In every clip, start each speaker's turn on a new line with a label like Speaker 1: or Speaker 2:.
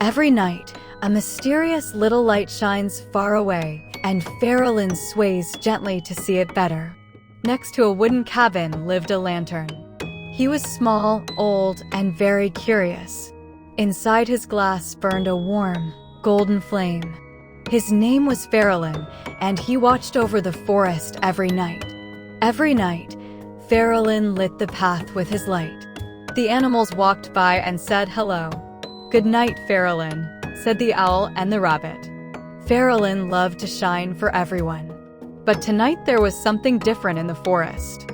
Speaker 1: Every night, a mysterious little light shines far away, and Farolín sways gently to see it better. Next to a wooden cabin lived a lantern. He was small, old, and very curious. Inside his glass burned a warm, golden flame. His name was Farolín, and he watched over the forest every night. Every night, Farolín lit the path with his light. The animals walked by and said hello. "Good night, Farolín," said the owl and the rabbit. Farolín loved to shine for everyone. But tonight there was something different in the forest.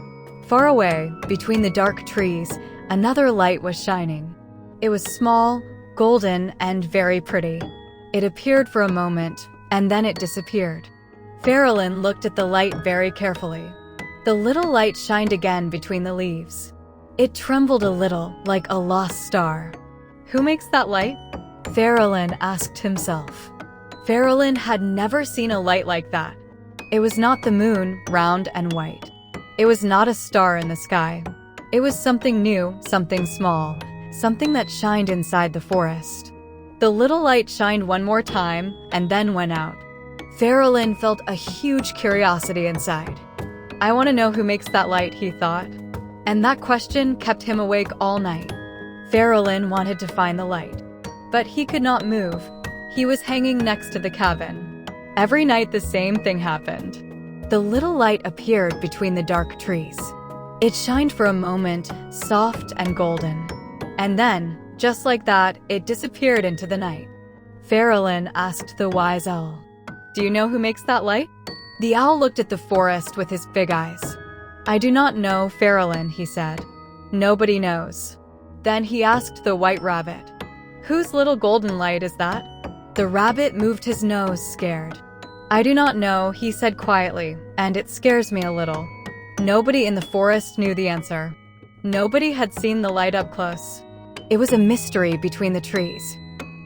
Speaker 1: Far away, between the dark trees, another light was shining. It was small, golden, and very pretty. It appeared for a moment, and then it disappeared. Farolín looked at the light very carefully. The little light shined again between the leaves. It trembled a little, like a lost star. "Who makes that light?" Farolín asked himself. Farolín had never seen a light like that. It was not the moon, round and white. It was not a star in the sky. It was something new, something small, something that shined inside the forest. The little light shined one more time and then went out. Farolín felt a huge curiosity inside. "I want to know who makes that light," he thought. And that question kept him awake all night. Farolín wanted to find the light, but he could not move. He was hanging next to the cabin. Every night the same thing happened. The little light appeared between the dark trees. It shined for a moment, soft and golden. And then, just like that, it disappeared into the night. Farolín asked the wise owl, "Do you know who makes that light?" The owl looked at the forest with his big eyes. "I do not know, Farolín," he said. "Nobody knows." Then he asked the white rabbit, "Whose little golden light is that?" The rabbit moved his nose, scared. "I do not know," he said quietly, "and it scares me a little." Nobody in the forest knew the answer. Nobody had seen the light up close. It was a mystery between the trees,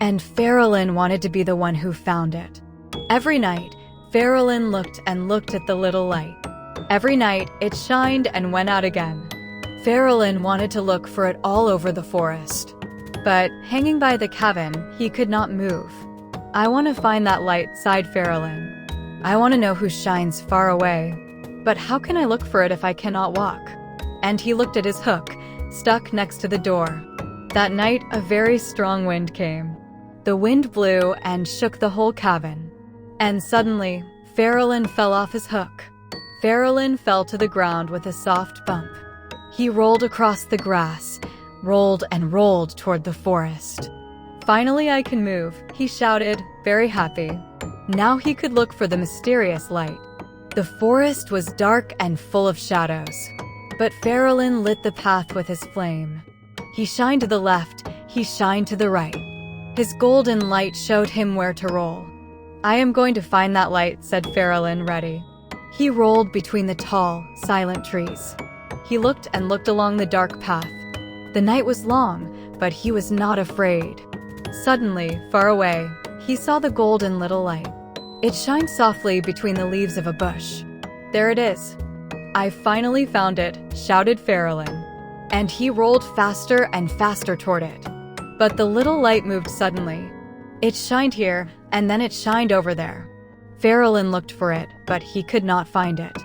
Speaker 1: and Farolín wanted to be the one who found it. Every night, Farolín looked and looked at the little light. Every night, it shined and went out again. Farolín wanted to look for it all over the forest. But, hanging by the cabin, he could not move. "I want to find that light," sighed Farolín. "I want to know who shines far away. But how can I look for it if I cannot walk?" And he looked at his hook, stuck next to the door. That night, a very strong wind came. The wind blew and shook the whole cabin. And suddenly, Farolín fell off his hook. Farolín fell to the ground with a soft bump. He rolled across the grass, rolled and rolled toward the forest. "Finally I can move," he shouted, very happy. Now he could look for the mysterious light. The forest was dark and full of shadows, but Farolín lit the path with his flame. He shined to the left, he shined to the right. His golden light showed him where to roll. "I am going to find that light," said Farolín, ready. He rolled between the tall, silent trees. He looked and looked along the dark path. The night was long, but he was not afraid. Suddenly, far away, he saw the golden little light. It shined softly between the leaves of a bush. "There it is. I finally found it," shouted Farolín. And he rolled faster and faster toward it. But the little light moved suddenly. It shined here, and then it shined over there. Farolín looked for it, but he could not find it.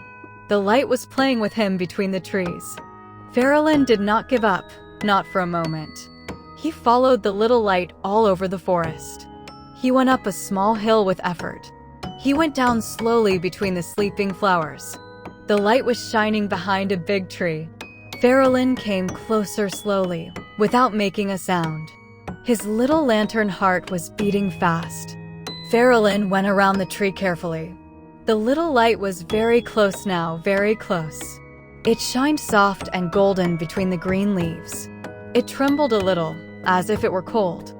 Speaker 1: The light was playing with him between the trees. Farolín did not give up, not for a moment. He followed the little light all over the forest. He went up a small hill with effort. He went down slowly between the sleeping flowers. The light was shining behind a big tree. Farolín came closer slowly, without making a sound. His little lantern heart was beating fast. Farolín went around the tree carefully. The little light was very close now, very close. It shined soft and golden between the green leaves. It trembled a little, as if it were cold.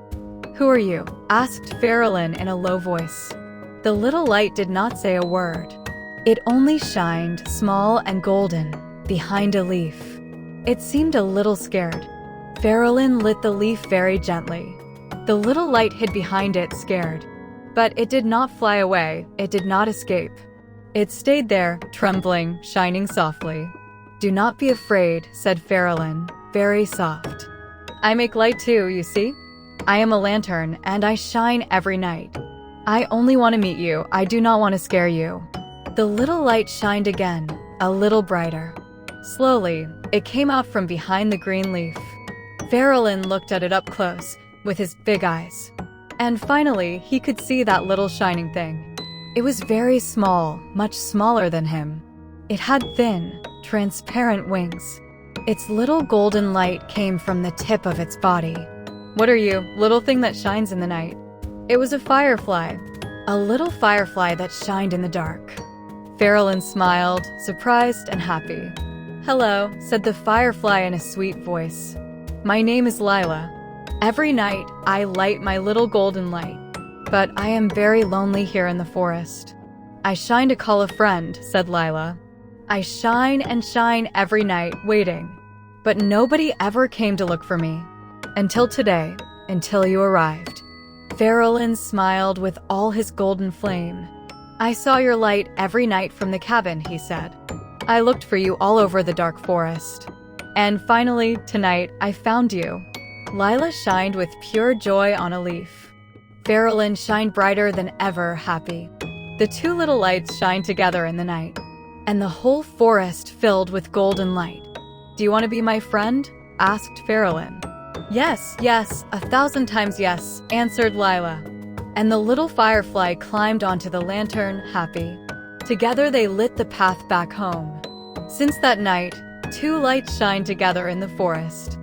Speaker 1: "Who are you?" asked Farolín in a low voice. The little light did not say a word. It only shined, small and golden, behind a leaf. It seemed a little scared. Farolín lit the leaf very gently. The little light hid behind it, scared. But it did not fly away, it did not escape. It stayed there, trembling, shining softly. "Do not be afraid," said Farolín, very soft. "I make light too, you see?" I am a lantern, and I shine every night. I only want to meet you, I do not want to scare you." The little light shined again, a little brighter. Slowly, it came out from behind the green leaf. Farolín looked at it up close, with his big eyes. And finally, he could see that little shining thing. It was very small, much smaller than him. It had thin, transparent wings. Its little golden light came from the tip of its body. "What are you, little thing that shines in the night?" It was a firefly, a little firefly that shined in the dark. Farolín smiled, surprised and happy. "Hello," said the firefly in a sweet voice. "My name is Lila. Every night, I light my little golden light. But I am very lonely here in the forest. I shine to call a friend," said Lila. "I shine and shine every night, waiting. But nobody ever came to look for me. Until today, until you arrived." Farolín smiled with all his golden flame. "I saw your light every night from the cabin," he said. "I looked for you all over the dark forest. And finally, tonight, I found you." Lila shined with pure joy on a leaf. Farolín shined brighter than ever, happy. The two little lights shined together in the night, and the whole forest filled with golden light. "Do you want to be my friend?" asked Farolín. "Yes, yes, 1,000 times yes," answered Lila. And the little firefly climbed onto the lantern, happy. Together they lit the path back home. Since that night, two lights shine together in the forest.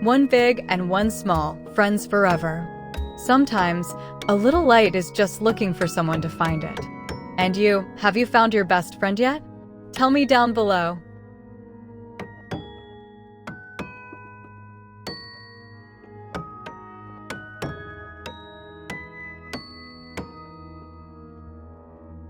Speaker 1: One big and one small, friends forever. Sometimes, a little light is just looking for someone to find it. And you, have you found your best friend yet? Tell me down below.